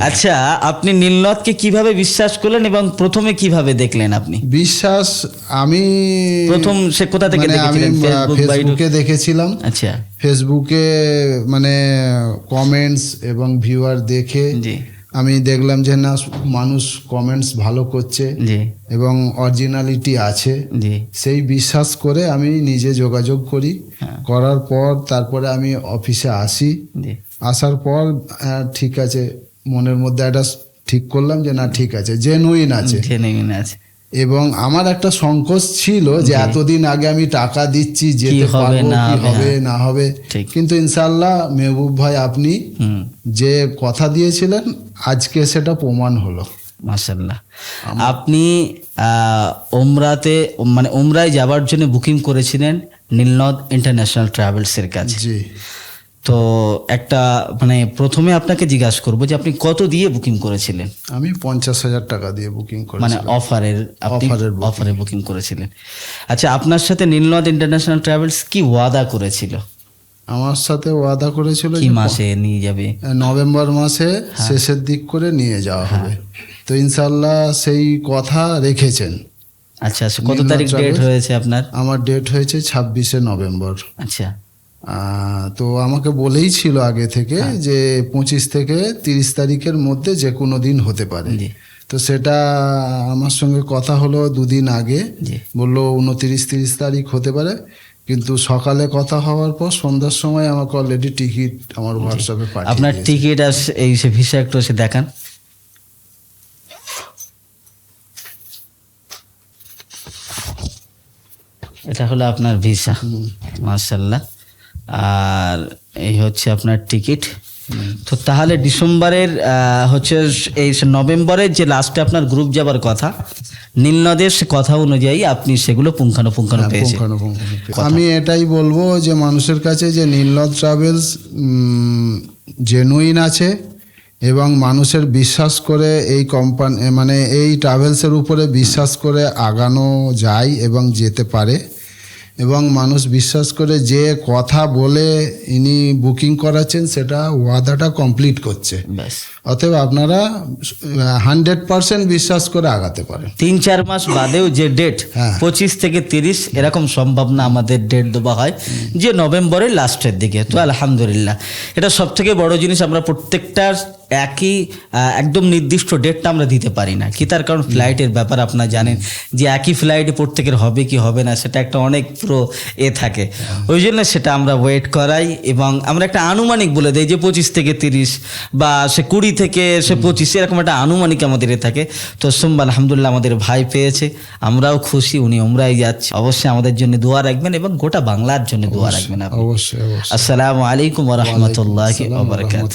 আচ্ছা, আপনি নীলনদকে কিভাবে বিশ্বাস করলেন এবং প্রথমে কিভাবে দেখলেন আপনি? বিশ্বাস আমি প্রথম সে কোথা থেকে আমি দেখেছিলেন? ফেসবুক বা ইউটিউব? ফেসবুকে দেখেছিলাম। আচ্ছা, ফেসবুকে মানে কমেন্টস এবং ভিউয়ার দেখে জি আমি দেখলাম যে না, মানুষ কমেন্টস ভালো করছে জি এবং অরিজিনালিটি আছে। জি সেই বিশ্বাস করে আমি নিজে যোগাযোগ করি। হ্যাঁ। করার পর তারপরে আমি অফিসে আসি। জি আসার পর ঠিক আছে, মনের মধ্যে একটা ঠিক করলাম যে না ঠিক আছে, জেনুইন আছে। জেনুইন আছে। এবং আমার একটা সংকোচ ছিল যে এতদিন আগে আমি টাকা দিচ্ছি, যেতে হবে পারবো না কি হবে, হবে না হবে। ঠিক। কিন্তু ইনশাআল্লাহ মেহবুব ভাই, আপনি হুম, যে কথা দিয়েছিলেন আজকে সেটা প্রমাণ হলো। মাশাআল্লাহ। আপনি ওমরাতে মানে ওমরায় যাবার জন্য বুকিং করেছিলেন নীলনদ ইন্টারন্যাশনাল ট্রাভেলসের কাছে। জি, তো একটা মানে প্রথমে আপনাকে জিজ্ঞাসা করবো যে আপনি কত দিয়ে বুকিং করেছিলেন? আমি 50,000 টাকা দিয়ে বুকিং মানে করেছিলাম। অফারের booking। অফারে বুকিং করেছিলেন। আচ্ছা, আপনার সাথে নীলনদ ইন্টারন্যাশনাল ট্রাভেলস কি ওয়াদা করেছিল? আমার সাথে ওয়াদা করেছিল কি যে মাসে নিয়ে যাবে? নভেম্বর মাসে শেষের দিক করে নিয়ে যাওয়া হবে। তো ইনশাআল্লাহ সেই কথা রেখেছেন। আচ্ছা আচ্ছা, কত নীলনদ তারিখ ডেট ট্রাভেলস? হয়েছে আপনার? আমার ডেট হয়েছে 26শে নভেম্বর। আচ্ছা তো আমাকে বলেই ছিল আগে থেকে যে 25 থেকে 30 তারিখের মধ্যে যে কোনো দিন হতে পারে। জি তো সেটা আমার সঙ্গে কথা হলো দুদিন আগে, জি বললো 29-30 তারিখ হতে পারে। কিন্তু সকালে কথা হওয়ার পর সন্ধ্যার সময় আমাকে অলরেডি টিকিট আমার হোয়াটসঅ্যাপে পাঠিয়ে আপনার দিয়েছে। টিকিট আর এই সে ভিসা একটু এসে দেখান। এটা হলো আপনার ভিসা, মাশাআল্লাহ। আর এই হচ্ছে আপনার টিকিট। তো তাহলে ডিসেম্বরের হচ্ছে এই নভেম্বরের যে লাস্টে আপনার গ্রুপ যাবার কথা, নীলনদের সে কথা অনুযায়ী আপনি সেগুলো পুঙ্খানুপুঙ্খানু পেয়েছেন। আমি এটাই বলবো যে মানুষের কাছে যে নীলনদ ট্রাভেলস জেনুইন আছে এবং মানুষের বিশ্বাস করে এই কোম্পানি মানে এই ট্রাভেলসের উপরে বিশ্বাস করে আগানো যায় এবং যেতে পারে। এবং মানুষ বিশ্বাস করে যে কথা বলে ইনি বুকিং করাচ্ছেন সেটা ওয়াদাটা কমপ্লিট করছে। ব্যাস, অতএব আপনারা 100% বিশ্বাস করে আগাতে পারেন। 3-4 মাস বাদেও যে ডেট হ্যাঁ। 25 থেকে 30 এরকম সম্ভব না আমাদের ডেট দেওয়া হয় যে নভেম্বরের লাস্টের দিকে। তো আলহামদুলিল্লাহ, এটা সব থেকে বড় জিনিস। আমরা প্রত্যেকটার একই একদম নির্দিষ্ট ডেটটা আমরা দিতে পারি না। কি তার কারণ ফ্লাইটের ব্যাপার আপনারা জানেন যে একই ফ্লাইটে প্রত্যেকের হবে কি হবে না সেটা একটা অনেক পুরো থাকে। ওই জন্য সেটা আমরা ওয়েট করাই এবং আমরা একটা আনুমানিক বলে দেই যে 25 থেকে 30 বা সে 20 থেকে সে 25 এরকম একটা আনুমানিক আমাদের থাকে। তো সোমবার আলহামদুলিল্লাহ আমাদের ভাই পেয়েছে, আমরাও খুশি। উনি ওমরায় যাচ্ছে, অবশ্যই আমাদের জন্য দোয়া রাখবেন এবং গোটা বাংলার জন্য দোয়া রাখবেন আপনি। অবশ্যই অবশ্যই। আসসালামু আলাইকুম ওয়া রাহমাতুল্লাহি ওয়া বারাকাতুহু।